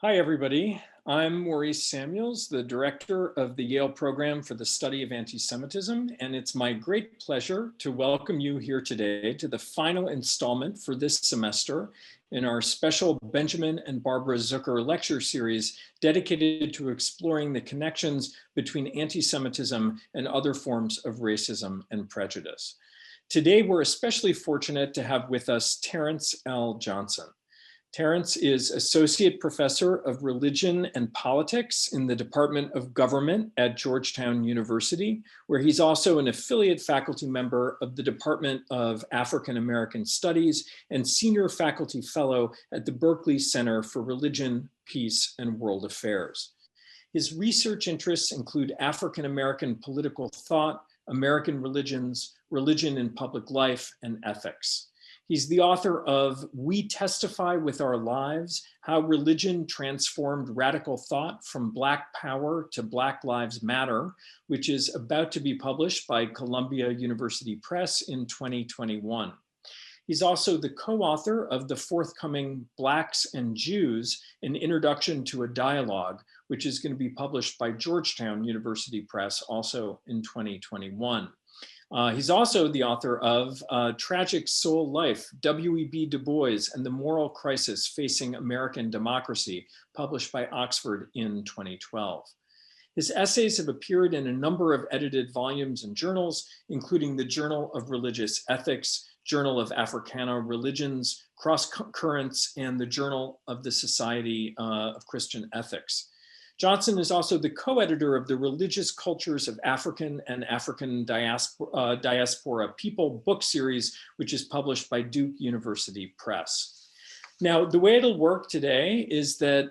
Hi, everybody. I'm Maurice Samuels, the director of the Yale program for the study of anti-Semitism, and it's my great pleasure to welcome you here today to the final installment for this semester in our special Benjamin and Barbara Zucker lecture series dedicated to exploring the connections between anti-Semitism and other forms of racism and prejudice. Today, we're especially fortunate to have with us Terrence L. Johnson. Terrence is Associate Professor of Religion and Politics in the Department of Government at Georgetown University, where he's also an affiliate faculty member of the Department of African American Studies and Senior Faculty Fellow at the Berkeley Center for Religion, Peace, and World Affairs. His research interests include African American political thought, American religions, religion in public life, and ethics. He's the author of We Testify with Our Lives, How Religion Transformed Radical Thought from Black Power to Black Lives Matter, which is about to be published by Columbia University Press in 2021. He's also the co-author of the forthcoming Blacks and Jews, an Introduction to a Dialogue, which is going to be published by Georgetown University Press also in 2021. He's also the author of Tragic Soul Life, W.E.B. Du Bois and the Moral Crisis Facing American Democracy, published by Oxford in 2012. His essays have appeared in a number of edited volumes and journals, including the Journal of Religious Ethics, Journal of Africana Religions, Cross Currents, and the Journal of the Society of Christian Ethics. Johnson is also the co-editor of the Religious Cultures of African and African Diaspora People book series, which is published by Duke University Press. Now, the way it'll work today is that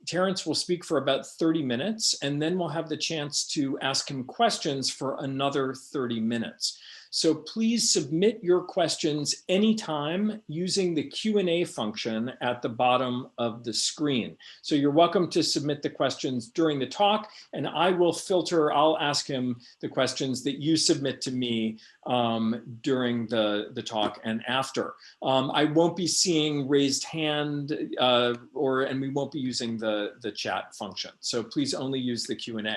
Terrence will speak for about 30 minutes, and then we'll have the chance to ask him questions for another 30 minutes. So please submit your questions anytime using the Q&A function at the bottom of the screen. So you're welcome to submit the questions during the talk, and I'll ask him the questions that you submit to me during the talk and after. I won't be seeing raised hand and we won't be using the chat function. So please only use the Q&A.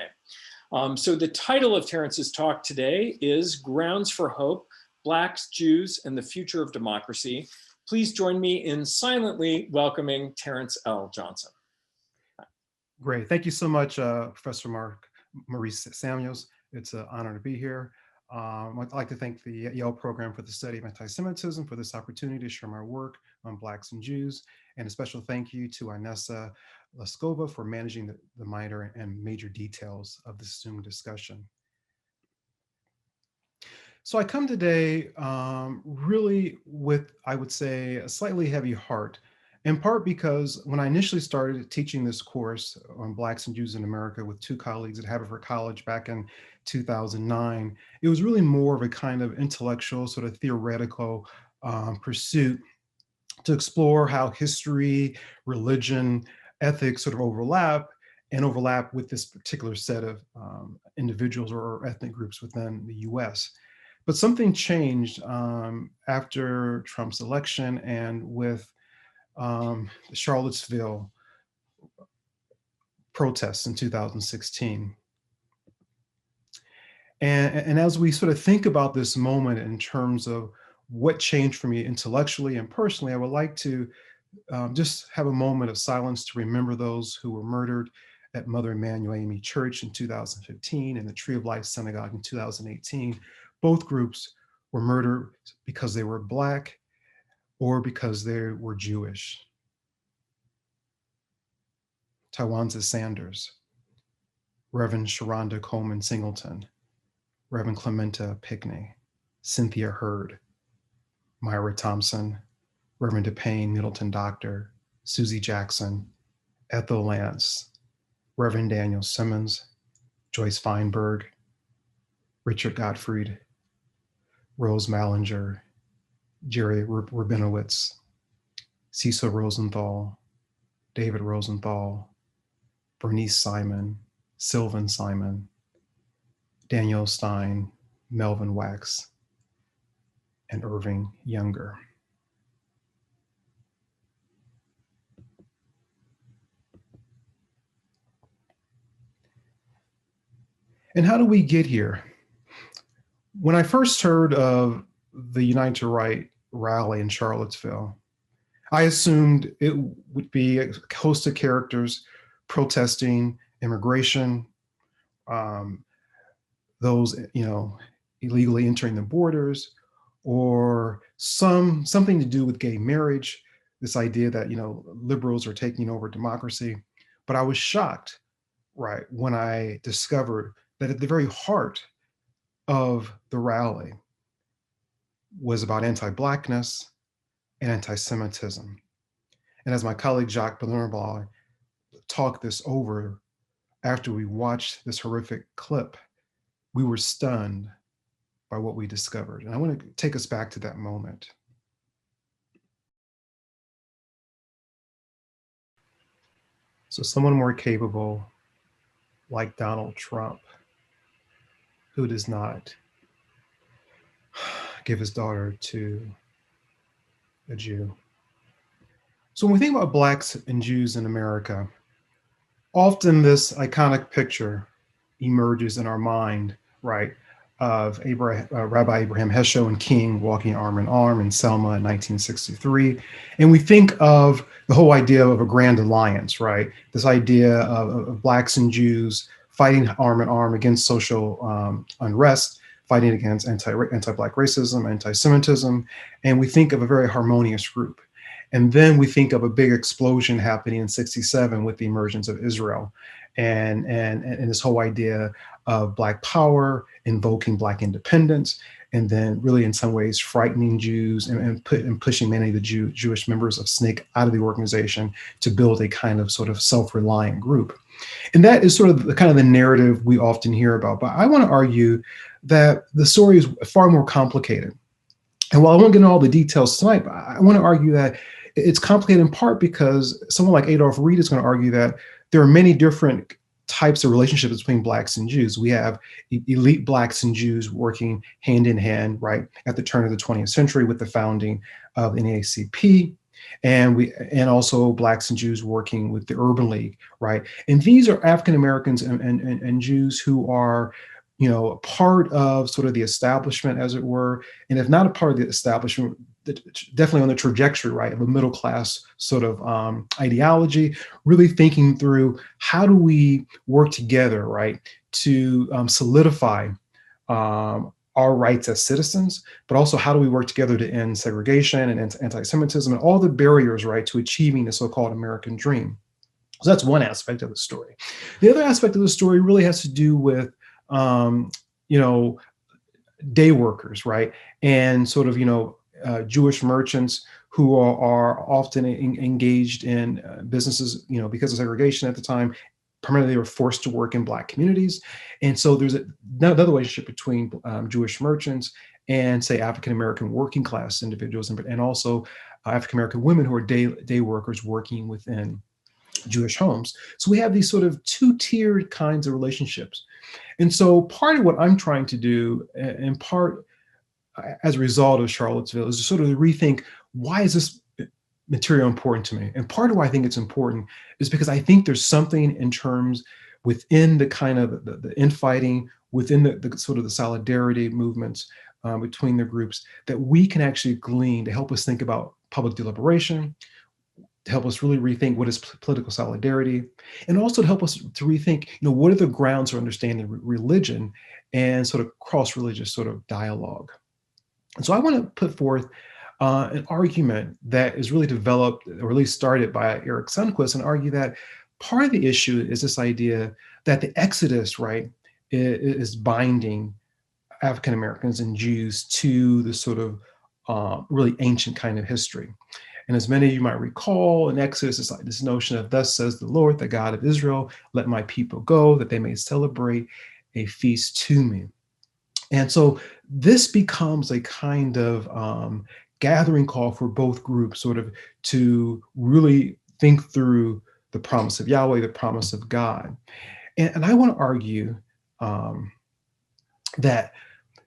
So the title of Terrence's talk today is Grounds for Hope, Blacks, Jews, and the Future of Democracy. Please join me in silently welcoming Terrence L. Johnson. Great. Thank you so much, Professor Maurice Samuels. It's an honor to be here. I'd like to thank the Yale program for the study of anti-Semitism for this opportunity to share my work on Blacks and Jews. And a special thank you to Inessa Laskova for managing the minor and major details of this Zoom discussion. So I come today really with, I would say, a slightly heavy heart, in part because when I initially started teaching this course on Blacks and Jews in America with two colleagues at Haverford College back in 2009, it was really more of a kind of intellectual, sort of theoretical pursuit to explore how history, religion, ethics sort of overlap with this particular set of individuals or ethnic groups within the US. But something changed after Trump's election and with the Charlottesville protests in 2016. And as we sort of think about this moment in terms of what changed for me intellectually and personally, I would like to just have a moment of silence to remember those who were murdered at Mother Emanuel AME Church in 2015 and the Tree of Life Synagogue in 2018. Both groups were murdered because they were Black or because they were Jewish. Tywanza Sanders, Reverend Sharonda Coleman Singleton, Reverend Clementa Pickney, Cynthia Hurd, Myra Thompson, Reverend DePayne Middleton Doctor, Susie Jackson, Ethel Lance, Reverend Daniel Simmons, Joyce Feinberg, Richard Gottfried, Rose Mallinger, Jerry Rabinowitz, Cecil Rosenthal, David Rosenthal, Bernice Simon, Sylvan Simon, Daniel Stein, Melvin Wax, and Irving Younger. And how do we get here? When I first heard of the Unite to Right rally in Charlottesville, I assumed it would be a host of characters protesting immigration, um, those illegally entering the borders, or something to do with gay marriage. This idea that liberals are taking over democracy, but I was shocked, right, when I discovered that at the very heart of the rally was about anti-Blackness and anti-Semitism. And as my colleague Jacques Benorbaugh talked this over after we watched this horrific clip, we were stunned by what we discovered. And I want to take us back to that moment. So someone more capable, like Donald Trump, who does not give his daughter to a Jew. So when we think about Blacks and Jews in America, often this iconic picture emerges in our mind, right, of Rabbi Abraham Heschel and King walking arm in arm in Selma in 1963. And we think of the whole idea of a grand alliance, right? This idea of Blacks and Jews fighting arm in arm against social unrest, fighting against anti-Black racism, anti-Semitism. And we think of a very harmonious group. And then we think of a big explosion happening in 67 with the emergence of Israel and this whole idea of Black power, invoking Black independence, and then really in some ways frightening Jews and pushing many of the Jewish members of SNCC out of the organization to build a kind of sort of self-reliant group. And that is sort of the kind of the narrative we often hear about. But I want to argue that the story is far more complicated. And while I won't get into all the details tonight, I want to argue that it's complicated in part because someone like Adolph Reed is going to argue that there are many different types of relationships between Blacks and Jews. We have elite Blacks and Jews working hand in hand, right, at the turn of the 20th century with the founding of the NAACP. And also Blacks and Jews working with the Urban League, right? And these are African Americans and Jews who are, a part of sort of the establishment, as it were, and if not a part of the establishment, definitely on the trajectory, right, of a middle class sort of ideology, really thinking through how do we work together, right, to solidify our rights as citizens, but also how do we work together to end segregation and anti-Semitism and all the barriers, right, to achieving the so-called American dream. So that's one aspect of the story. The other aspect of the story really has to do with, day workers, right, and sort of, Jewish merchants who are often engaged in businesses, because of segregation at the time. Primarily, they were forced to work in Black communities. And so there's another relationship between Jewish merchants and, say, African-American working class individuals, and also African-American women who are day workers working within Jewish homes. So we have these sort of two-tiered kinds of relationships. And so part of what I'm trying to do, in part as a result of Charlottesville, is to sort of rethink, why is this material important to me? And part of why I think it's important is because I think there's something in terms within the kind of the infighting, within the sort of the solidarity movements between the groups that we can actually glean to help us think about public deliberation, to help us really rethink what is political solidarity, and also to help us to rethink, what are the grounds for understanding religion and sort of cross-religious sort of dialogue. And so I want to put forth an argument that is really developed, or at least started by Eric Sundquist, and argue that part of the issue is this idea that the Exodus, right, is binding African Americans and Jews to the sort of really ancient kind of history. And as many of you might recall, in Exodus, it's like this notion of, thus says the Lord, the God of Israel, let my people go, that they may celebrate a feast to me. And so this becomes a kind of gathering call for both groups, sort of to really think through the promise of Yahweh, the promise of God. And I want to argue that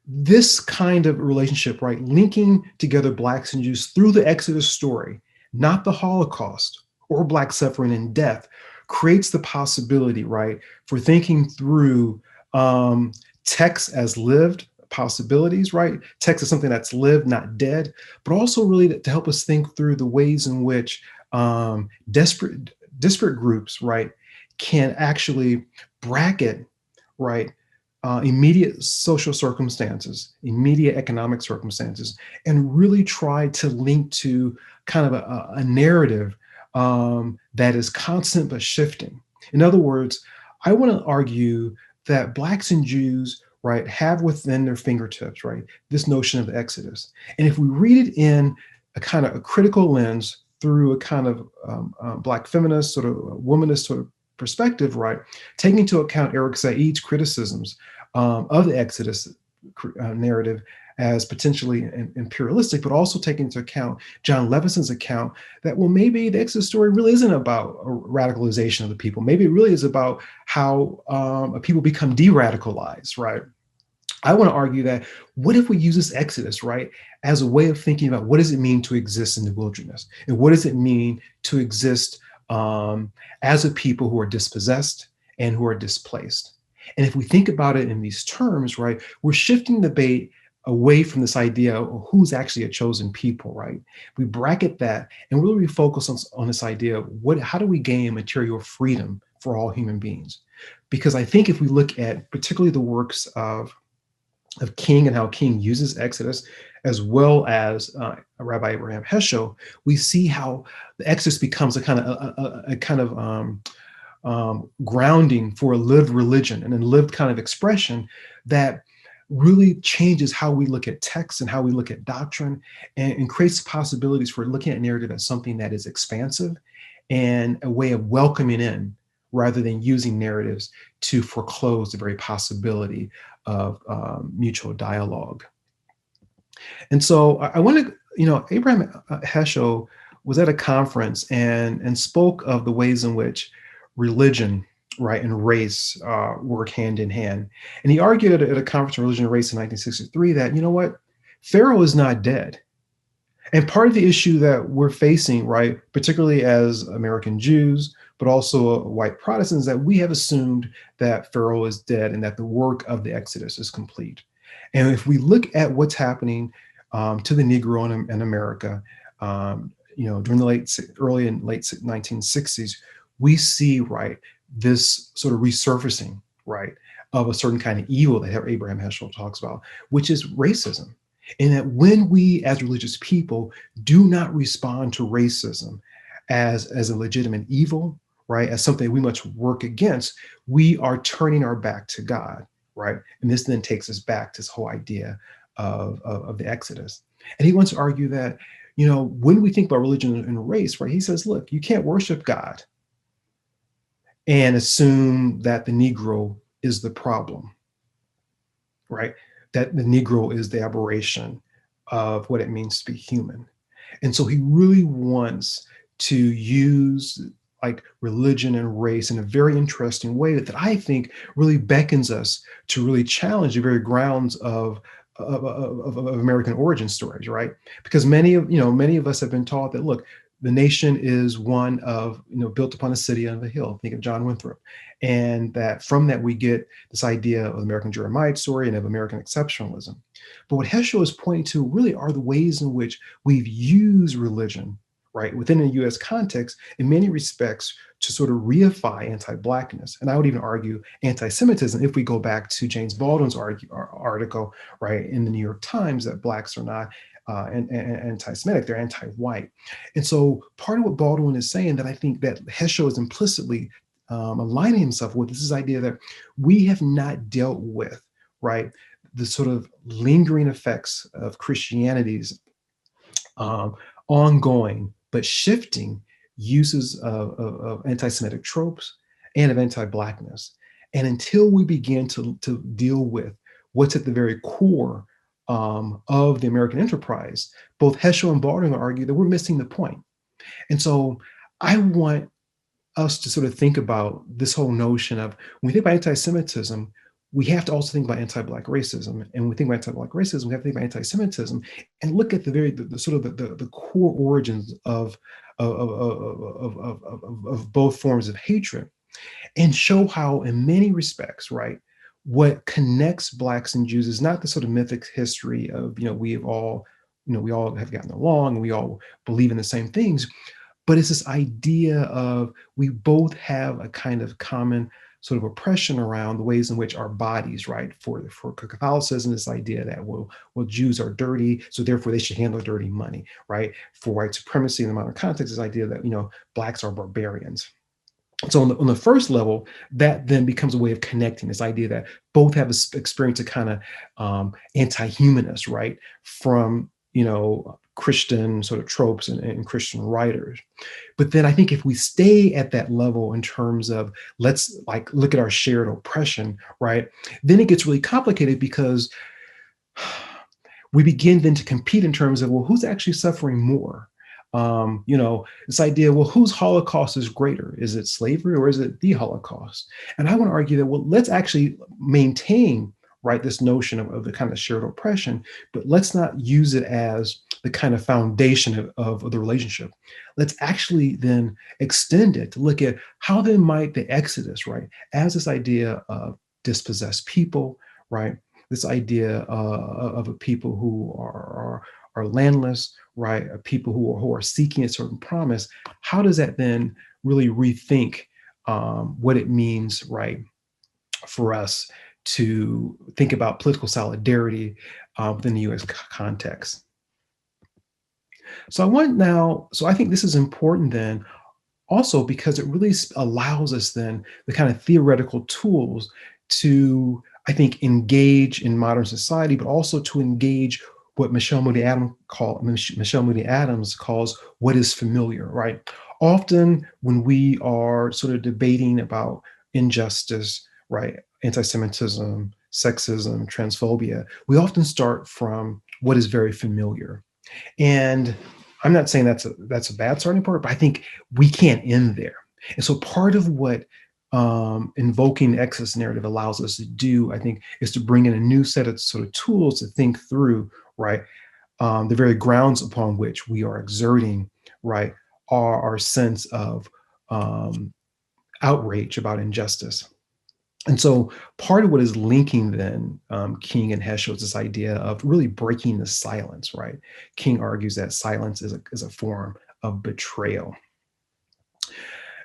this kind of relationship, right, linking together Blacks and Jews through the Exodus story, not the Holocaust or Black suffering and death, creates the possibility, right, for thinking through um, text as lived possibilities, right? Text is something that's lived, not dead, but also really to help us think through the ways in which disparate groups, right, can actually bracket, right, immediate social circumstances, immediate economic circumstances, and really try to link to kind of a narrative that is constant but shifting. In other words, I want to argue that Blacks and Jews, right, have within their fingertips, right, this notion of the Exodus. And if we read it in a kind of a critical lens through a kind of Black feminist, sort of womanist sort of perspective, right, taking into account Eric Said's criticisms of the Exodus narrative as potentially imperialistic, but also taking into account John Levison's account that, well, maybe the Exodus story really isn't about a radicalization of the people. Maybe it really is about how people become de-radicalized, right? I want to argue that what if we use this Exodus, right, as a way of thinking about what does it mean to exist in the wilderness? And what does it mean to exist as a people who are dispossessed and who are displaced? And if we think about it in these terms, right, we're shifting the debate away from this idea of who's actually a chosen people, right? We bracket that and really focus on this idea of how do we gain material freedom for all human beings? Because I think if we look at particularly the works of King and how King uses Exodus, as well as Rabbi Abraham Heschel, we see how the Exodus becomes a kind of grounding for a lived religion and a lived kind of expression that really changes how we look at text and how we look at doctrine, and creates possibilities for looking at narrative as something that is expansive and a way of welcoming in, rather than using narratives to foreclose the very possibility of mutual dialogue. And so I want to, Abraham Heschel was at a conference and spoke of the ways in which religion, right, and race work hand in hand. And he argued at a conference on religion and race in 1963 that, you know what, Pharaoh is not dead. And part of the issue that we're facing, right, particularly as American Jews, but also white Protestants, that we have assumed that Pharaoh is dead and that the work of the Exodus is complete. And if we look at what's happening to the Negro in America, during the early and late 1960s, we see, right, this sort of resurfacing, right, of a certain kind of evil that Abraham Heschel talks about, which is racism. And that when we as religious people do not respond to racism as a legitimate evil, right, as something we must work against, we are turning our back to God, right? And this then takes us back to this whole idea of the Exodus. And he wants to argue that, when we think about religion and race, right, he says, look, you can't worship God and assume that the Negro is the problem, right? That the Negro is the aberration of what it means to be human. And so he really wants to use like religion and race in a very interesting way that I think really beckons us to really challenge the very grounds of American origin stories, right? Because many of us have been taught that, look, the nation is one of, built upon a city on the hill. Think of John Winthrop. And that from that we get this idea of American Jeremiah story and of American exceptionalism. But what Heschel is pointing to really are the ways in which we've used religion, right, within a US context in many respects to sort of reify anti-Blackness. And I would even argue anti-Semitism if we go back to James Baldwin's article, right, in the New York Times, that Blacks are not anti-Semitic, they're anti-white. And so part of what Baldwin is saying that I think that Heschel is implicitly aligning himself with is this idea that we have not dealt with, right, the sort of lingering effects of Christianity's ongoing but shifting uses of anti-Semitic tropes and of anti-Blackness. And until we begin to deal with what's at the very core of the American enterprise, both Heschel and Baldwin argue that we're missing the point. And so I want us to sort of think about this whole notion of when we think about anti-Semitism, we have to also think about anti-Black racism. And when we think about anti-Black racism, we have to think about anti-Semitism and look at the sort of the core origins of both forms of hatred, and show how in many respects, right, what connects Blacks and Jews is not the sort of mythic history of, we all have gotten along and we all believe in the same things, but it's this idea of we both have a kind of common sort of oppression around the ways in which our bodies, right? For Catholicism, this idea that well, Jews are dirty, so therefore they should handle dirty money, right? For white supremacy in the modern context, this idea that blacks are barbarians. So on the first level, that then becomes a way of connecting this idea that both have experienced a kind of anti-humanist, right? From Christian sort of tropes and Christian writers. But then I think if we stay at that level in terms of let's like look at our shared oppression, right? Then it gets really complicated because we begin then to compete in terms of, well, who's actually suffering more? This idea, well, whose Holocaust is greater? Is it slavery or is it the Holocaust? And I want to argue that, well, let's actually maintain, right, this notion of the kind of shared oppression, but let's not use it as the kind of foundation of the relationship. Let's actually then extend it to look at how then might the Exodus, right, as this idea of dispossessed people, right, this idea of a people who are landless, right? People who are seeking a certain promise. How does that then really rethink what it means, right, for us to think about political solidarity within the U.S. context? So I think this is important then also because it really allows us then the kind of theoretical tools to, I think, engage in modern society, but also to engage what Michelle Moody Adams calls what is familiar, right? Often when we are sort of debating about injustice, right, anti-Semitism, sexism, transphobia, we often start from what is very familiar. And I'm not saying that's a bad starting point, but I think we can't end there. And so part of what invoking the Exodus narrative allows us to do, I think, is to bring in a new set of sort of tools to think through, right, the very grounds upon which we are exerting, right, our sense of outrage about injustice. And so part of what is linking then King and Heschel is this idea of really breaking the silence, right? King argues that silence is a form of betrayal.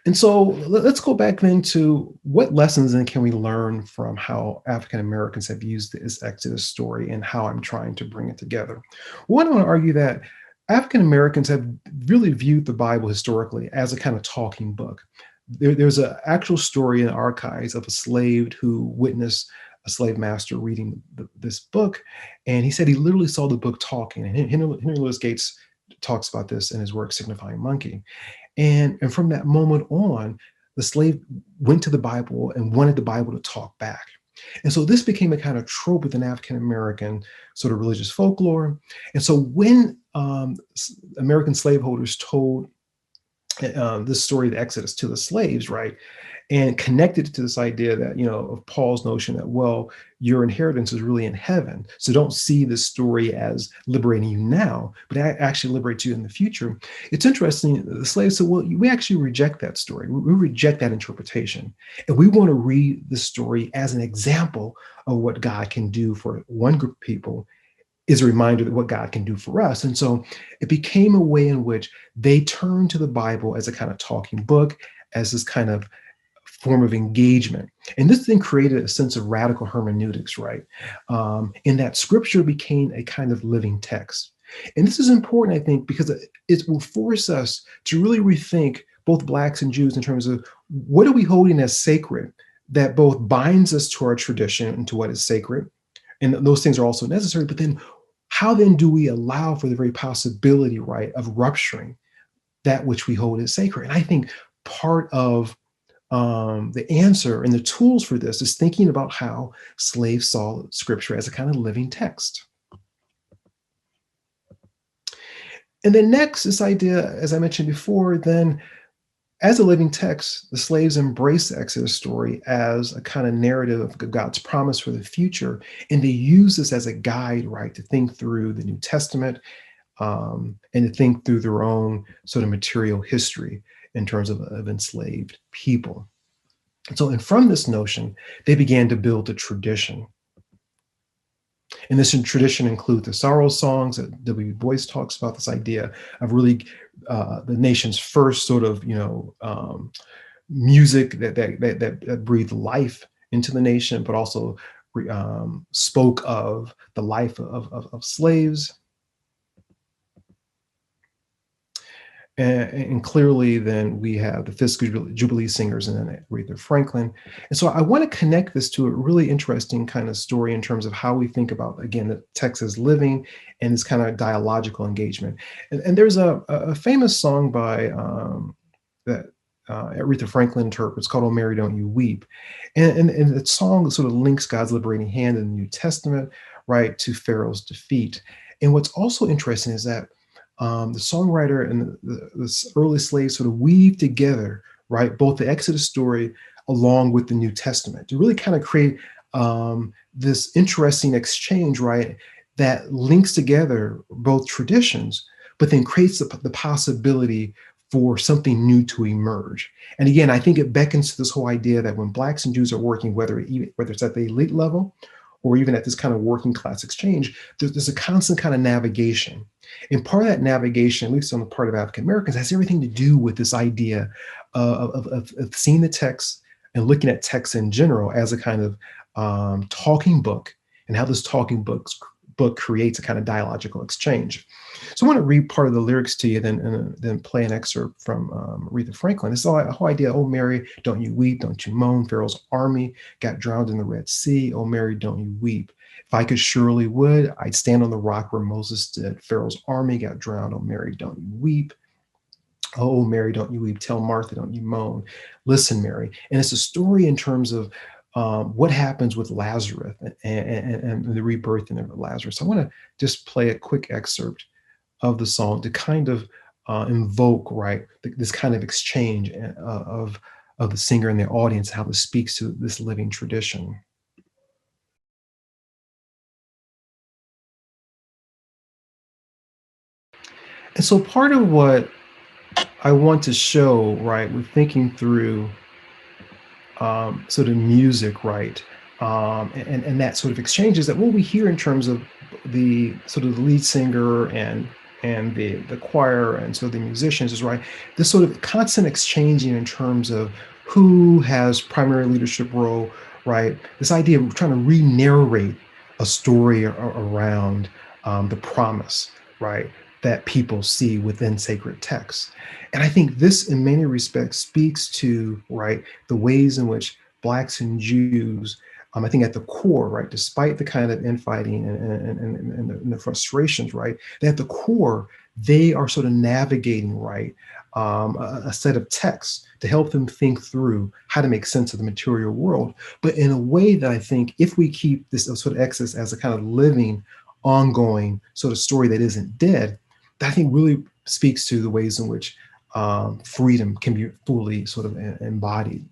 And so let's go back then to what lessons then can we learn from how African Americans have used this Exodus story and how I'm trying to bring it together. One, I want to argue that African Americans have really viewed the Bible historically as a kind of talking book. There's an actual story in the archives of a slave who witnessed a slave master reading this book, and he said he literally saw the book talking. And Henry Louis Gates talks about this in his work Signifying Monkey. And from that moment on, the slave went to the Bible and wanted the Bible to talk back. And so this became a kind of trope within African American sort of religious folklore. And so when American slaveholders told this story of the Exodus to the slaves, right, and connected it to this idea that, of Paul's notion that, well, your inheritance is really in heaven. So don't see this story as liberating you now, but actually liberates you in the future. It's interesting. The slaves said, well, we actually reject that story. We reject that interpretation. And we want to read the story as an example of what God can do for one group of people, is a reminder that what God can do for us. And so it became a way in which they turned to the Bible as a kind of talking book, as this kind of form of engagement. And this then created a sense of radical hermeneutics, right? In that scripture became a kind of living text. And this is important, I think, because it will force us to really rethink both Blacks and Jews in terms of what are we holding as sacred that both binds us to our tradition and to what is sacred. And those things are also necessary, but then how then do we allow for the very possibility, right, of rupturing that which we hold as sacred? And I think part of the answer and the tools for this is thinking about how slaves saw scripture as a kind of living text. And then next, this idea, as I mentioned before, then as a living text, the slaves embrace the Exodus story as a kind of narrative of God's promise for the future. And they use this as a guide, right, to think through the New Testament and to think through their own sort of material history in terms of enslaved people. So, and from this notion, they began to build a tradition. And this tradition includes the sorrow songs that W. Boyce talks about, this idea of really the nation's first sort of, music that breathed life into the nation, but also spoke of the life of slaves. And clearly, then we have the Fiscal Jubilee Singers and then Aretha Franklin. And so I want to connect this to a really interesting kind of story in terms of how we think about, again, the text as living and this kind of dialogical engagement. And there's a famous song by that Aretha Franklin interprets called "Oh Mary, Don't You Weep," and the song sort of links God's liberating hand in the New Testament, right, to Pharaoh's defeat. And what's also interesting is that the songwriter and the early slaves sort of weave together, right, both the Exodus story along with the New Testament to really kind of create this interesting exchange, right, that links together both traditions, but then creates the possibility for something new to emerge. And again, I think it beckons to this whole idea that when Blacks and Jews are working, whether it's at the elite level or even at this kind of working class exchange, there's a constant kind of navigation. And part of that navigation, at least on the part of African Americans, has everything to do with this idea of seeing the text and looking at text in general as a kind of talking book, and how this book creates a kind of dialogical exchange. So I want to read part of the lyrics to you, then play an excerpt from Aretha Franklin. It's the whole idea, "Oh Mary, don't you weep, don't you moan. Pharaoh's army got drowned in the Red Sea. Oh Mary, don't you weep. If I could surely would, I'd stand on the rock where Moses stood. Pharaoh's army got drowned. Oh Mary, don't you weep. Oh Mary, don't you weep. Tell Martha, don't you moan. Listen, Mary." And it's a story in terms of what happens with Lazarus and the rebirthing of Lazarus. So I want to just play a quick excerpt of the song to kind of invoke, right, this kind of exchange of the singer and the audience, how this speaks to this living tradition. And so part of what I want to show, right, with thinking through sort of music, right, and that sort of exchange is that what we hear in terms of the sort of the lead singer and the choir and so the musicians is right, this sort of constant exchanging in terms of who has primary leadership role, right? This idea of trying to re-narrate a story around the promise, right, that people see within sacred texts. And I think this, in many respects, speaks to, right, the ways in which Blacks and Jews, I think at the core, right, despite the kind of infighting and the frustrations, right, at the core, they are sort of navigating, right, a set of texts to help them think through how to make sense of the material world, but in a way that I think if we keep this sort of Exodus as a kind of living, ongoing sort of story that isn't dead, that I think really speaks to the ways in which freedom can be fully sort of embodied.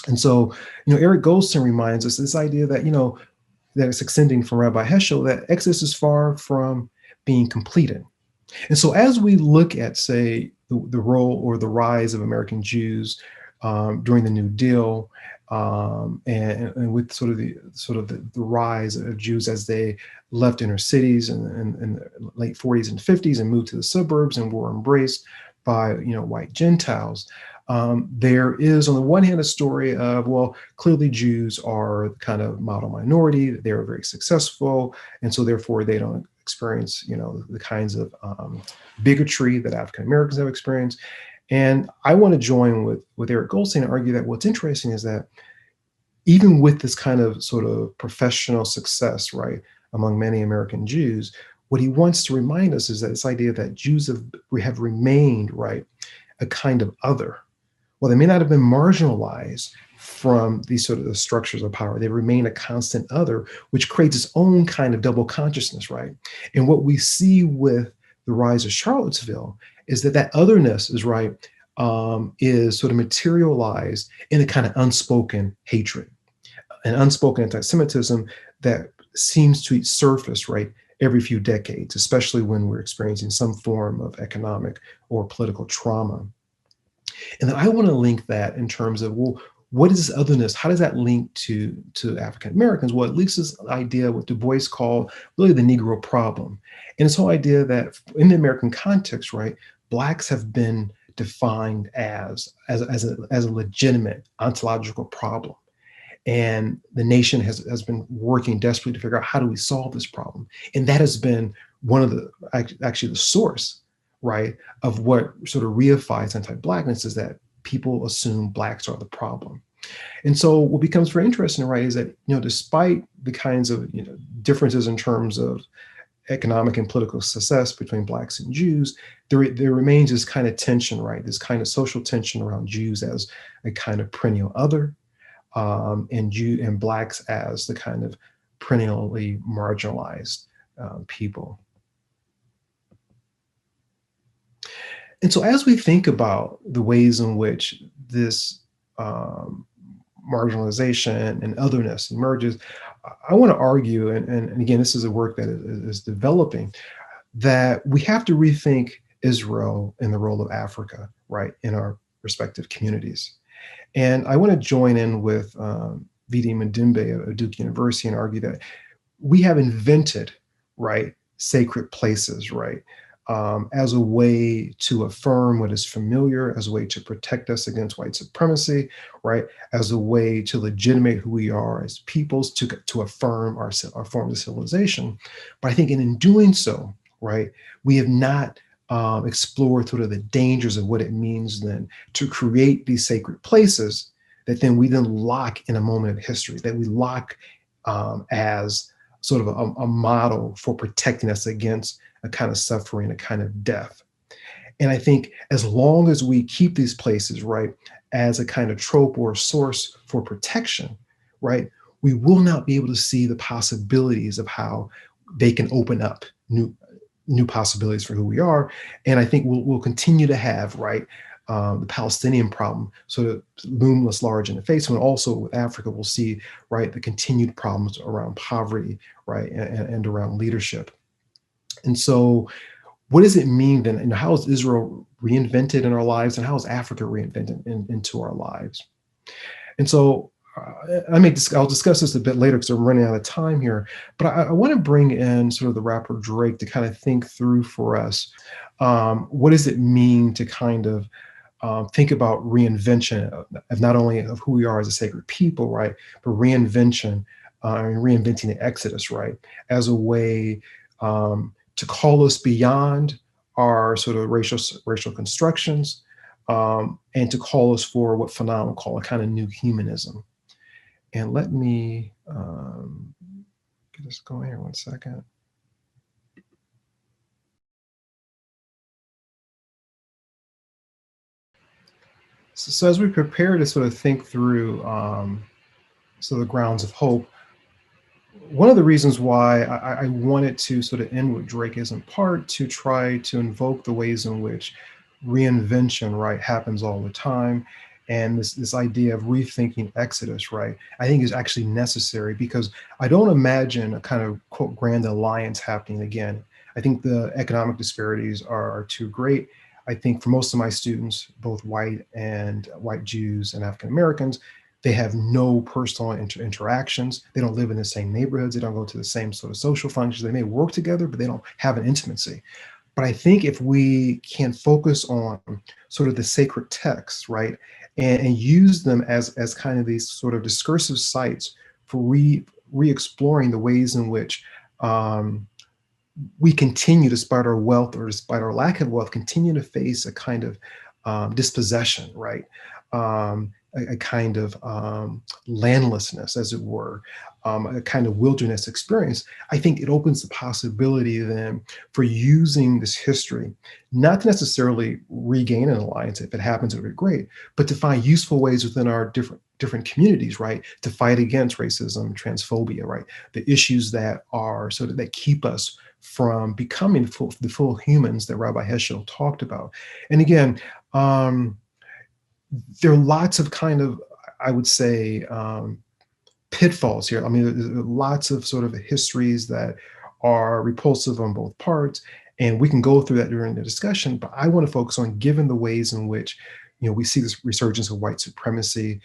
And so, Eric Goldstein reminds us this idea that, that it's extending from Rabbi Heschel, that Exodus is far from being completed. And so as we look at, say, the role or the rise of American Jews during the New Deal, and with the rise of Jews as they left inner cities in the late 40s and 50s and moved to the suburbs and were embraced by white Gentiles. There is, on the one hand, a story of, well, clearly Jews are kind of model minority. They're very successful, and so therefore they don't experience, the kinds of bigotry that African Americans have experienced. And I want to join with Eric Goldstein and argue that what's interesting is that even with this kind of sort of professional success, right, among many American Jews, what he wants to remind us is that this idea that Jews have remained, right, a kind of other. Well, they may not have been marginalized from these sort of the structures of power. They remain a constant other, which creates its own kind of double consciousness, right? And what we see with the rise of Charlottesville is that otherness is right, is sort of materialized in a kind of unspoken hatred, an unspoken anti-Semitism that seems to surface, right, every few decades, especially when we're experiencing some form of economic or political trauma. And then I want to link that in terms of, well, what is this otherness? How does that link to African Americans? Well, at least this idea what Du Bois called really the Negro problem. And this whole idea that in the American context, right, Blacks have been defined as a legitimate ontological problem. And the nation has been working desperately to figure out how do we solve this problem. And that has been one of the actually the source, right, of what sort of reifies anti-Blackness is that people assume Blacks are the problem. And so what becomes very interesting, right, is that, despite the kinds of, differences in terms of economic and political success between Blacks and Jews, there remains this kind of tension, right, this kind of social tension around Jews as a kind of perennial other, and Blacks as the kind of perennially marginalized people. And so as we think about the ways in which this marginalization and otherness emerges, I want to argue, and again, this is a work that is developing, that we have to rethink Israel and the role of Africa, right, in our respective communities. And I want to join in with Vidi Madimbe of Duke University and argue that we have invented, right, sacred places, right, as a way to affirm what is familiar, as a way to protect us against white supremacy, right, as a way to legitimate who we are as peoples, to affirm our forms of civilization. But I think in doing so, right, we have not explored sort of the dangers of what it means then to create these sacred places that then we then lock in a moment of history, that we lock as sort of a model for protecting us against a kind of suffering, a kind of death. And I think as long as we keep these places, right, as a kind of trope or source for protection, right, we will not be able to see the possibilities of how they can open up new possibilities for who we are. And I think we'll continue to have, right, the Palestinian problem sort of loom us large in the face. And also with Africa, we'll see, right, the continued problems around poverty, right, and around leadership. And so what does it mean then? How is Israel reinvented in our lives, and how is Africa reinvented into our lives? And so I'll discuss this a bit later because I'm running out of time here, but I want to bring in sort of the rapper Drake to kind of think through for us, what does it mean to kind of think about reinvention of not only of who we are as a sacred people, right, but reinvention and reinventing the Exodus, right, as a way to call us beyond our sort of racial constructions, and to call us for what Fanon would call a kind of new humanism. And let me get this going here 1 second. So as we prepare to sort of think through so the grounds of hope, one of the reasons why I wanted to sort of end with Drake is in part to try to invoke the ways in which reinvention, right, happens all the time. And this idea of rethinking Exodus, right, I think is actually necessary because I don't imagine a kind of quote grand alliance happening again. I think the economic disparities are too great. I think for most of my students, both white Jews and African Americans, they have no personal interactions. They don't live in the same neighborhoods. They don't go to the same sort of social functions. They may work together, but they don't have an intimacy. But I think if we can focus on sort of the sacred texts, right, and use them as kind of these sort of discursive sites for re-exploring the ways in which we continue, despite our wealth or despite our lack of wealth, continue to face a kind of dispossession, right? A kind of landlessness, as it were, a kind of wilderness experience. I think it opens the possibility then for using this history, not to necessarily regain an alliance. If it happens, it would be great, but to find useful ways within our different communities, right, to fight against racism, transphobia, right, the issues that are sort of that keep us from becoming the full humans that Rabbi Heschel talked about. And again, there are lots of kind of, I would say, pitfalls here. I mean, there's lots of sort of histories that are repulsive on both parts, and we can go through that during the discussion, but I want to focus on given the ways in which, we see this resurgence of white supremacy,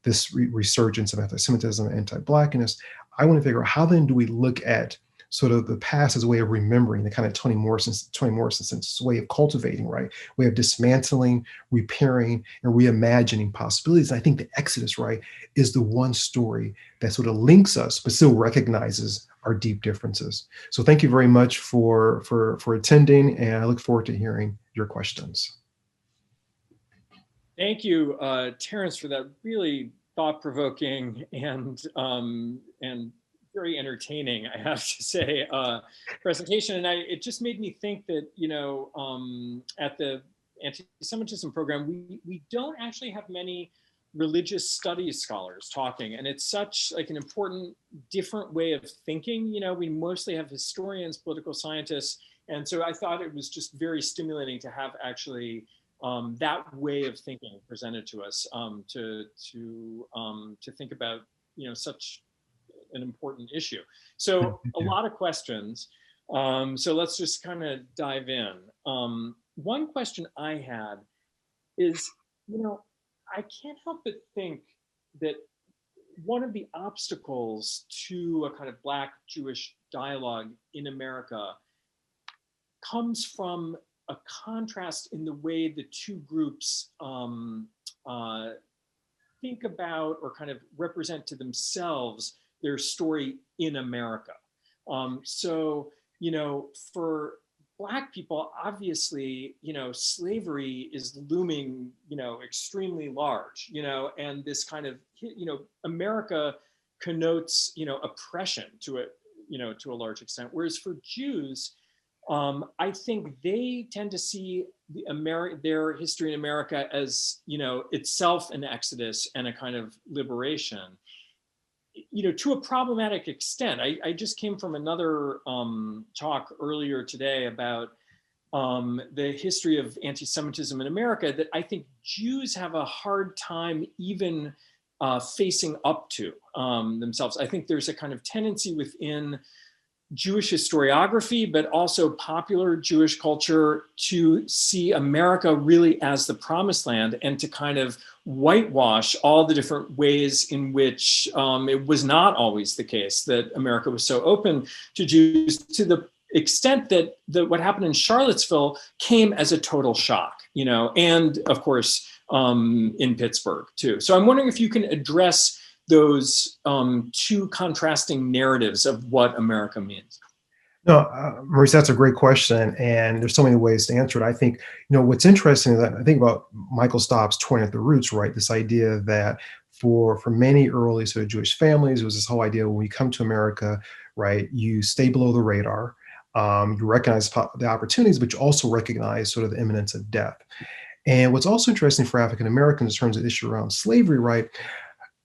this resurgence of anti-Semitism, anti-Blackness, I want to figure out how then do we look at sort of the past as a way of remembering, the kind of Toni Morrison sense, way of cultivating, right? Way of dismantling, repairing, and reimagining possibilities. And I think the Exodus, right, is the one story that sort of links us, but still recognizes our deep differences. So thank you very much for attending, and I look forward to hearing your questions. Thank you, Terrence, for that really thought-provoking and very entertaining, I have to say, presentation. And it just made me think that, at the anti-Semitism program, we don't actually have many religious studies scholars talking. And it's such like an important, different way of thinking. We mostly have historians, political scientists. And so I thought it was just very stimulating to have actually that way of thinking presented to us, to think about such an important issue. So a lot of questions. So let's just kind of dive in. One question I had is, I can't help but think that one of the obstacles to a kind of Black-Jewish dialogue in America comes from a contrast in the way the two groups think about or kind of represent to themselves their story in America. So, for Black people, obviously, slavery is looming, extremely large, and this kind of, America connotes, oppression to a large extent. Whereas for Jews, I think they tend to see their history in America as, itself an exodus and a kind of liberation, to a problematic extent. I just came from another talk earlier today about the history of anti-Semitism in America that I think Jews have a hard time even facing up to themselves. I think there's a kind of tendency within Jewish historiography, but also popular Jewish culture, to see America really as the promised land and to kind of whitewash all the different ways in which it was not always the case that America was so open to Jews, to the extent that what happened in Charlottesville came as a total shock, and of course in Pittsburgh too. So I'm wondering if you can address those two contrasting narratives of what America means. No, Maurice, that's a great question, and there's so many ways to answer it. I think, what's interesting is that I think about Michael Staub's 20 at the Roots, right? This idea that for many early sort of Jewish families, it was this whole idea when we come to America, right, you stay below the radar, you recognize the opportunities, but you also recognize sort of the imminence of death. And what's also interesting for African Americans in terms of the issue around slavery, right?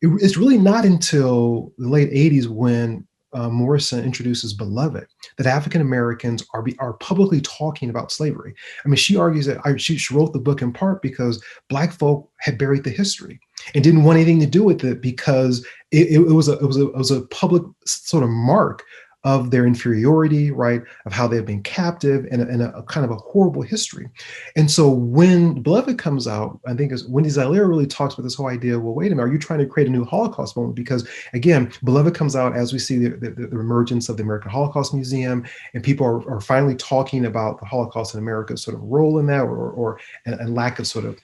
It's really not until the late 80s when Morrison introduces Beloved that African Americans are publicly talking about slavery. I mean, she argues that she wrote the book in part because Black folk had buried the history and didn't want anything to do with it because it was a public sort of mark of their inferiority, right? Of how they've been captive and a kind of a horrible history. And so when Beloved comes out, I think Wendy Zylera really talks about this whole idea, well, wait a minute, are you trying to create a new Holocaust moment? Because again, Beloved comes out as we see the emergence of the American Holocaust Museum, and people are finally talking about the Holocaust in America's sort of role in that, or and lack of sort of,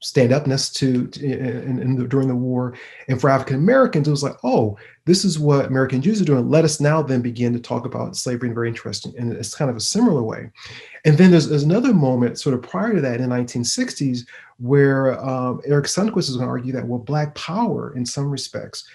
stand-upness during the war. And for African Americans, it was like, oh, this is what American Jews are doing. Let us now then begin to talk about slavery in very interesting, and it's kind of a similar way. And then there's another moment sort of prior to that in the 1960s where Eric Sundquist is going to argue that, well, Black power in some respects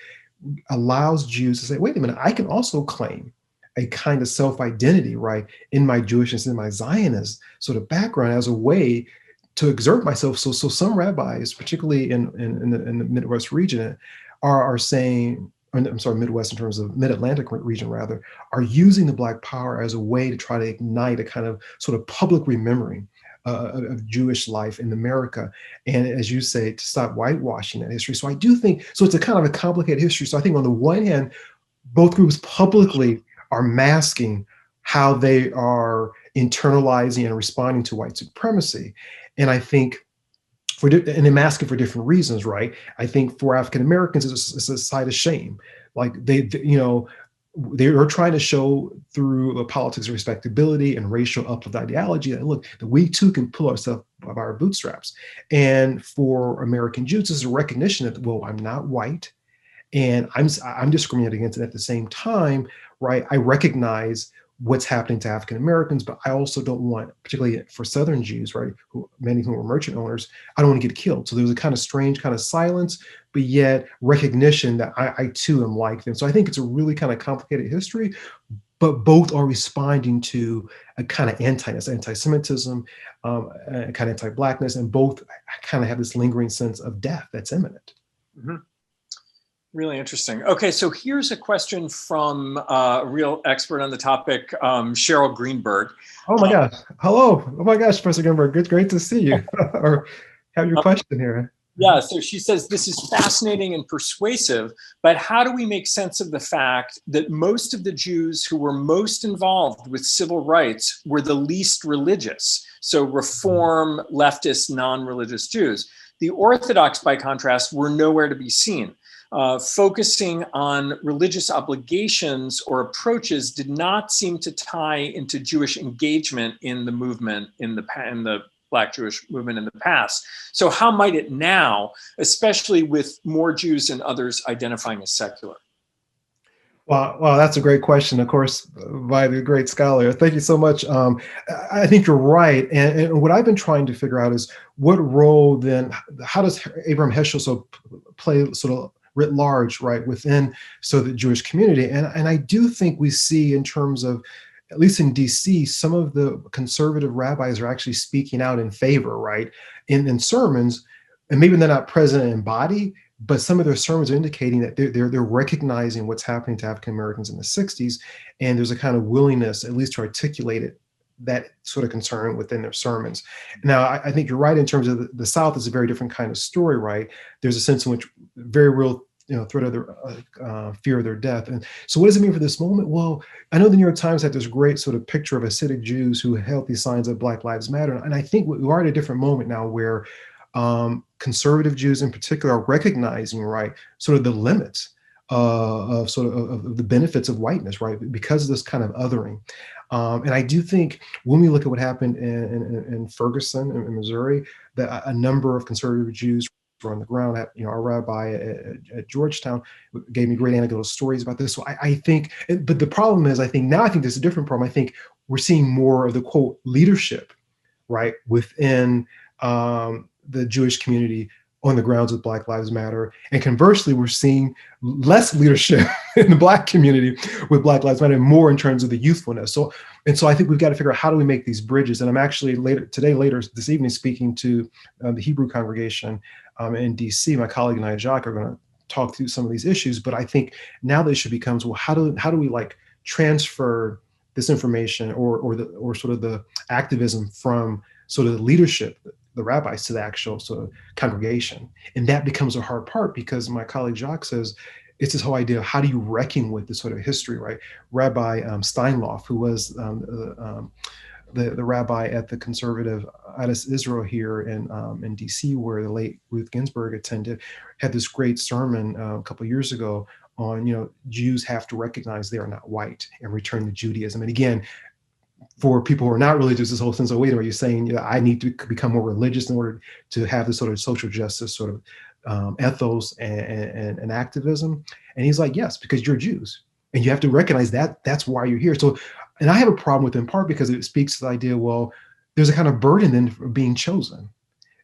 allows Jews to say, wait a minute, I can also claim a kind of self-identity, right, in my Jewishness, in my Zionist sort of background as a way to exert myself. So some rabbis, particularly in the Midwest region, are saying, I'm sorry, Midwest in terms of Mid-Atlantic region rather, are using the Black power as a way to try to ignite a kind of sort of public remembering of Jewish life in America. And as you say, to stop whitewashing that history. So I do think, so it's a kind of a complicated history. So I think on the one hand, both groups publicly are masking how they are internalizing and responding to white supremacy. And I think and they're masking for different reasons, right? I think for African Americans, it's a side of shame. Like they are trying to show through a politics of respectability and racial uplift ideology that look, that we too can pull ourselves by our bootstraps. And for American Jews, this is a recognition that, well, I'm not white, and I'm discriminated against. And at the same time, right, I recognize what's happening to African Americans, but I also don't want, particularly for Southern Jews, right, who many who were merchant owners, I don't want to get killed. So there was a kind of strange kind of silence, but yet recognition that I too am like them. So I think it's a really kind of complicated history, but both are responding to a kind of anti-Semitism, a kind of anti-Blackness, and both kind of have this lingering sense of death that's imminent. Mm-hmm. Really interesting. Okay, so here's a question from a real expert on the topic, Cheryl Greenberg. Oh my gosh. Hello. Oh my gosh, Professor Greenberg. Good, great to see you or have your question here. Yeah, so she says, this is fascinating and persuasive, but how do we make sense of the fact that most of the Jews who were most involved with civil rights were the least religious? So reform, leftist, non-religious Jews. The Orthodox, by contrast, were nowhere to be seen. Focusing on religious obligations or approaches did not seem to tie into Jewish engagement in the movement, in the Black Jewish movement in the past. So how might it now, especially with more Jews and others identifying as secular? Well, that's a great question, of course, by the great scholar. Thank you so much. I think you're right. And what I've been trying to figure out is what role then, how does Abraham Heschel play sort of writ large, right, within the Jewish community? And I do think we see, in terms of, at least in DC, some of the conservative rabbis are actually speaking out in favor, right, in sermons, and maybe they're not present in body, but some of their sermons are indicating that they're recognizing what's happening to African Americans in the 60s, and there's a kind of willingness, at least to articulate it, that sort of concern within their sermons. Now, I think you're right in terms of the South is a very different kind of story, right? There's a sense in which very real threat of their fear of their death. And so what does it mean for this moment? Well, I know the New York Times had this great sort of picture of Hasidic Jews who held these signs of Black Lives Matter. And I think we are at a different moment now where conservative Jews in particular are recognizing, right, sort of the limits of the benefits of whiteness, right, because of this kind of othering. And I do think when we look at what happened in Ferguson, in Missouri, that a number of conservative Jews were on the ground. Our rabbi at Georgetown gave me great anecdotal stories about this. So I think, but the problem is, I think there's a different problem. I think we're seeing more of the quote leadership, right, within the Jewish community on the grounds of Black Lives Matter. And conversely, we're seeing less leadership in the Black community with Black Lives Matter, and more in terms of the youthfulness. So I think we've got to figure out how do we make these bridges. And I'm actually later this evening, speaking to the Hebrew congregation in DC. My colleague and I, Jacques, are going to talk through some of these issues. But I think now the issue becomes, well, how do we like transfer this information or sort of the activism from sort of the leadership, the rabbis, to the actual sort of congregation? And that becomes a hard part, because my colleague Jacques says it's this whole idea of how do you reckon with this sort of history, right? Rabbi Steinloff, who was the rabbi at the conservative Adas Israel here in DC, where the late Ruth Ginsburg attended, had this great sermon a couple of years ago on, Jews have to recognize they are not white and return to Judaism. And again, for people who are not religious, this whole sense of, wait a minute, you're saying, I need to become more religious in order to have this sort of social justice sort of ethos and activism. And he's like, yes, because you're Jews and you have to recognize that that's why you're here. So, and I have a problem with it in part because it speaks to the idea, well, there's a kind of burden then for being chosen.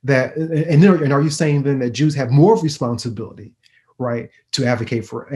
And are you saying then that Jews have more responsibility, right, to advocate for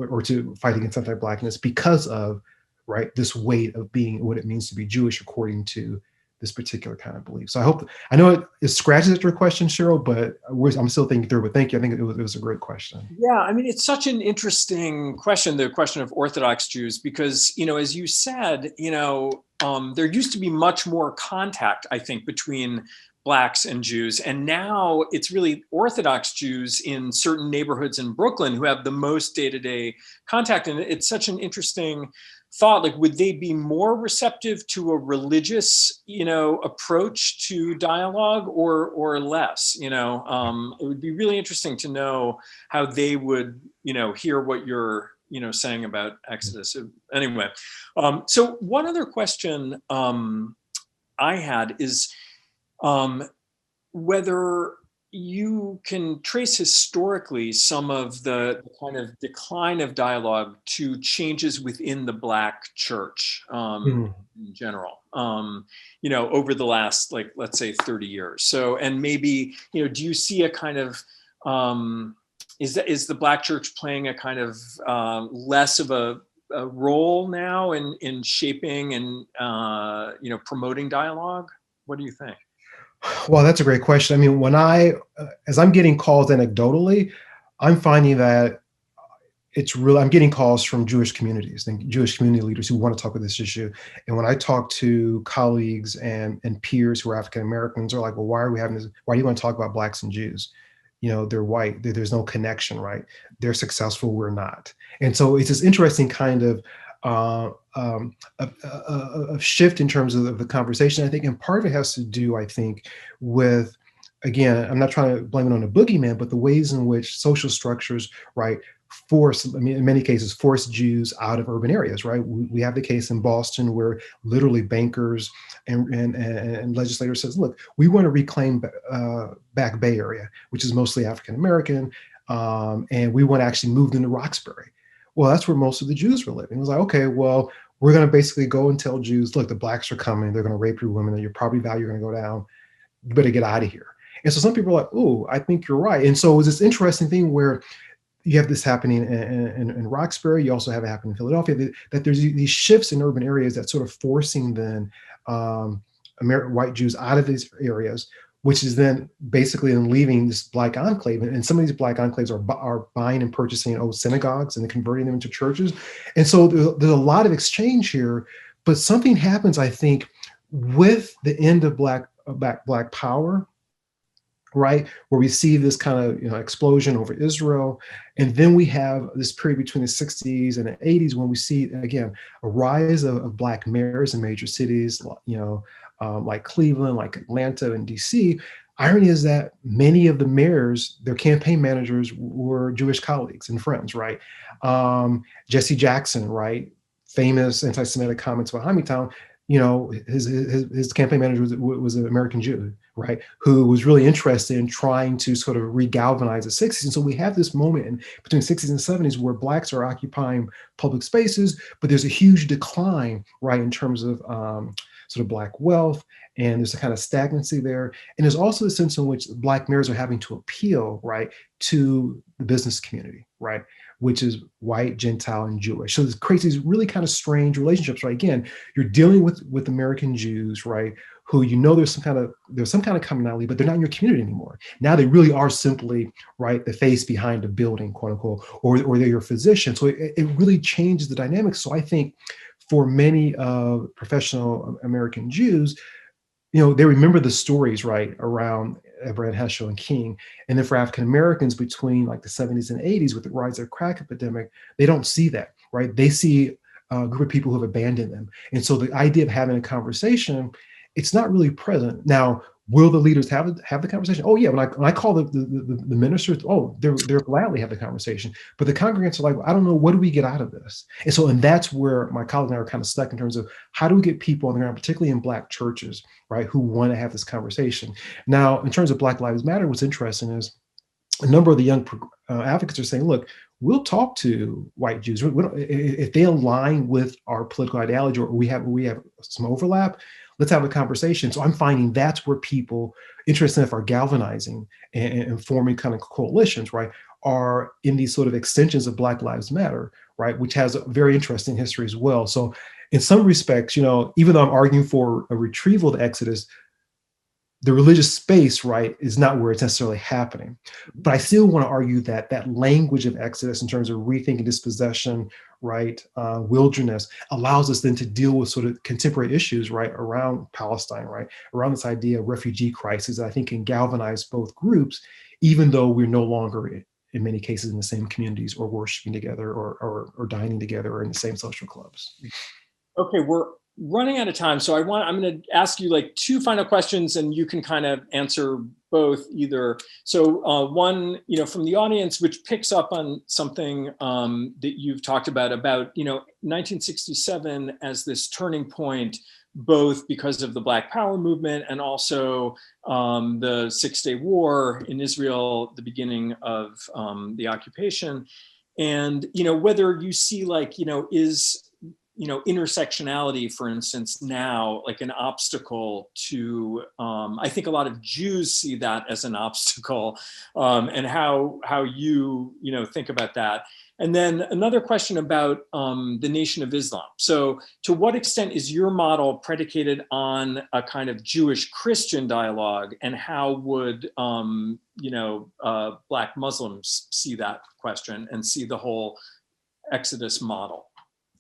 or to fight against anti-Blackness because of, right, this weight of being what it means to be Jewish according to this particular kind of belief? So I know it scratches at your question, Cheryl, but I'm still thinking through. But thank you. I think it was a great question. Yeah, I mean, it's such an interesting question, the question of Orthodox Jews, because, as you said, there used to be much more contact, I think, between Blacks and Jews. And now it's really Orthodox Jews in certain neighborhoods in Brooklyn who have the most day-to-day contact. And it's such an interesting thought, like, would they be more receptive to a religious, approach to dialogue, or less? It would be really interesting to know how they would, hear what you're, saying about Exodus. Anyway, so one other question I had is whether you can trace historically some of the kind of decline of dialogue to changes within the Black church Mhm. in general, over the last, like, let's say 30 years. So, and maybe, do you see a kind of, is the Black church playing a kind of less of a role now in shaping and, promoting dialogue? What do you think? Well, that's a great question. I mean, as I'm getting calls anecdotally, I'm finding that I'm getting calls from Jewish communities and Jewish community leaders who want to talk about this issue. And when I talk to colleagues and peers who are African Americans, they're like, well, why are we having this? Why do you want to talk about Blacks and Jews? They're white. There's no connection, right? They're successful. We're not. And so it's this interesting kind of a shift in terms of the conversation. I think, and part of it has to do, I think, with, again, I'm not trying to blame it on a boogeyman, but the ways in which social structures, right, I mean, in many cases, force Jews out of urban areas, right? We have the case in Boston where literally bankers and legislators says, look, we want to reclaim back Bay Area, which is mostly African American, and we want to actually move them to Roxbury. Well, that's where most of the Jews were living. It was like, okay, well, we're going to basically go and tell Jews, look, the Blacks are coming, they're going to rape your women, and your property value are going to go down. You better get out of here. And so some people are like, oh, I think you're right. And so it was this interesting thing where you have this happening in Roxbury. You also have it happen in Philadelphia, that there's these shifts in urban areas that sort of forcing then white Jews out of these areas, which is then basically then leaving this Black enclave. And some of these Black enclaves are buying and purchasing old synagogues and converting them into churches. And so there's a lot of exchange here, but something happens, I think, with the end of Black power, right, where we see this kind of explosion over Israel, and then we have this period between the 60s and the 80s when we see again a rise of Black mayors in major cities, like Cleveland, like Atlanta, and DC. Irony is that many of the mayors, their campaign managers were Jewish colleagues and friends, right? Jesse Jackson, right, famous anti-Semitic comments about Hamitown. His campaign manager was an American Jew, right, who was really interested in trying to sort of regalvanize the 60s. And so we have this moment between 60s and 70s where Blacks are occupying public spaces, but there's a huge decline, right, in terms of sort of Black wealth, and there's a kind of stagnancy there. And there's also a sense in which Black mayors are having to appeal, right, to the business community, right, which is white, Gentile, and Jewish. So this creates these really kind of strange relationships, right? Again, you're dealing with American Jews, right, who there's some kind of commonality, but they're not in your community anymore. Now they really are simply, right, the face behind the building, quote unquote, or they're your physician. So it really changes the dynamics. So I think for many professional American Jews, they remember the stories, right, around Abraham Heschel and King. And then for African Americans between like the 70s and 80s with the rise of the crack epidemic, they don't see that, right? They see a group of people who have abandoned them. And so the idea of having a conversation, it's not really present. Now, will the leaders have the conversation? Oh yeah, when I call the ministers, oh, they're gladly have the conversation. But the congregants are like, I don't know, what do we get out of this? And that's where my colleague and I are kind of stuck in terms of how do we get people on the ground, particularly in Black churches, right, who want to have this conversation. Now, in terms of Black Lives Matter, what's interesting is a number of the young advocates are saying, look, we'll talk to white Jews. If they align with our political ideology or we have some overlap, let's have a conversation. So I'm finding that's where people, interested enough, are galvanizing and forming kind of coalitions, right, are in these sort of extensions of Black Lives Matter, right, which has a very interesting history as well. So in some respects, even though I'm arguing for a retrieval of the Exodus, the religious space, right, is not where it's necessarily happening. But I still want to argue that that language of Exodus in terms of rethinking dispossession, right, wilderness, allows us then to deal with sort of contemporary issues, right, around Palestine, right, around this idea of refugee crisis that I think can galvanize both groups, even though we're no longer in many cases in the same communities, or worshiping together, or dining together, or in the same social clubs. Okay, we're running out of time, so I'm going to ask you like two final questions, and you can kind of answer both either. So one, from the audience, which picks up on something that you've talked about 1967 as this turning point, both because of the Black Power movement and also the Six-Day War in Israel, the beginning of the occupation, and whether you see is intersectionality, for instance, now like an obstacle to, I think a lot of Jews see that as an obstacle, and how you think about that. And then another question about the Nation of Islam. So to what extent is your model predicated on a kind of Jewish-Christian dialogue, and how would Black Muslims see that question and see the whole Exodus model?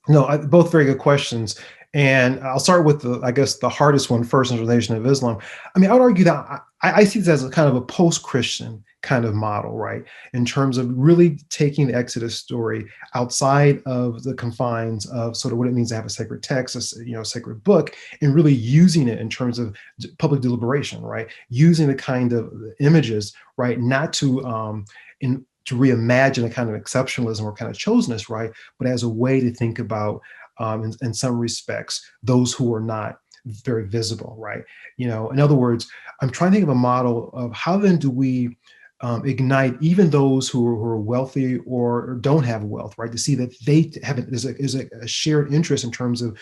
No, both very good questions. And I'll start with I guess the hardest one first, in relation of Islam. I mean, I would argue that I see this as a kind of a post-Christian kind of model, right? In terms of really taking the Exodus story outside of the confines of sort of what it means to have a sacred text, a sacred book, and really using it in terms of public deliberation, right? Using the kind of images, right? Not to to reimagine a kind of exceptionalism or kind of chosenness, right? But as a way to think about, in some respects, those who are not very visible, right? In other words, I'm trying to think of a model of how then do we ignite even those who are wealthy or don't have wealth, right? To see that they have is a shared interest in terms of,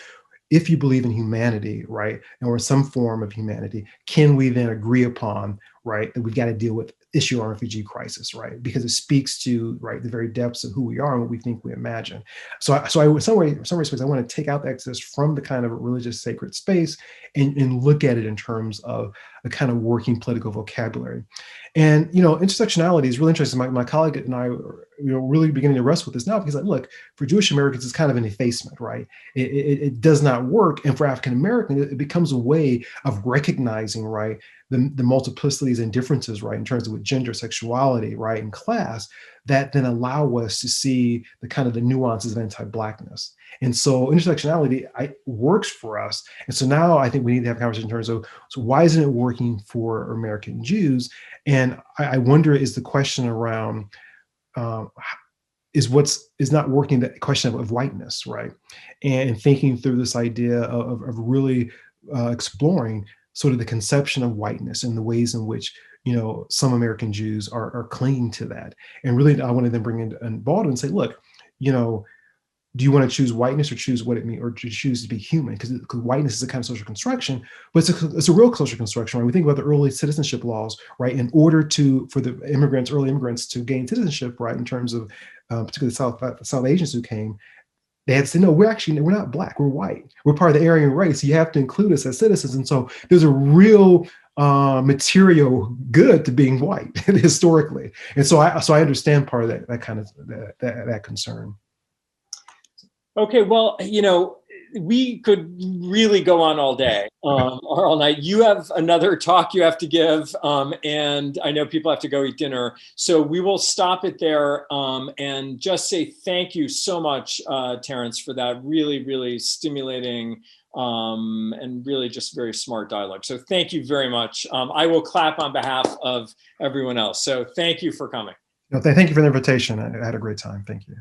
if you believe in humanity, right, or some form of humanity, can we then agree upon, right, that we've got to deal with issue our refugee crisis, right? Because it speaks to, right, the very depths of who we are and what we think we imagine. So in some respects, I want to take out the Exodus from the kind of religious sacred space and look at it in terms of a kind of working political vocabulary. And intersectionality is really interesting. My colleague and I are really beginning to wrestle with this now, because look, for Jewish Americans, it's kind of an effacement, right? It does not work. And for African Americans, it becomes a way of recognizing, right, the multiplicities and differences, right, in terms of gender, sexuality, right, and class, that then allow us to see the kind of the nuances of anti-Blackness. And so intersectionality works for us. And so now I think we need to have a conversation in terms of, so why isn't it working for American Jews? And I wonder, is the question around, is not working, the question of whiteness, right? And thinking through this idea of really exploring sort of the conception of whiteness and the ways in which some American Jews are clinging to that. And really, I want to then bring in Baldwin and say, look, do you want to choose whiteness or choose what it means, or to choose to be human? Because whiteness is a kind of social construction, but it's a real social construction, right? We think about the early citizenship laws, right? In order for the early immigrants to gain citizenship, right, in terms of particularly South Asians who came, they had to say, no, we're not Black, we're white. We're part of the Aryan race. You have to include us as citizens. And so there's a real material good to being white historically. And so I understand part of that kind of that concern. Okay, well, we could really go on all day or all night. You have another talk you have to give, and I know people have to go eat dinner. So we will stop it there and just say thank you so much, Terrence, for that really, really stimulating and really just very smart dialogue. So thank you very much. I will clap on behalf of everyone else. So thank you for coming. No, thank you for the invitation. I had a great time. Thank you.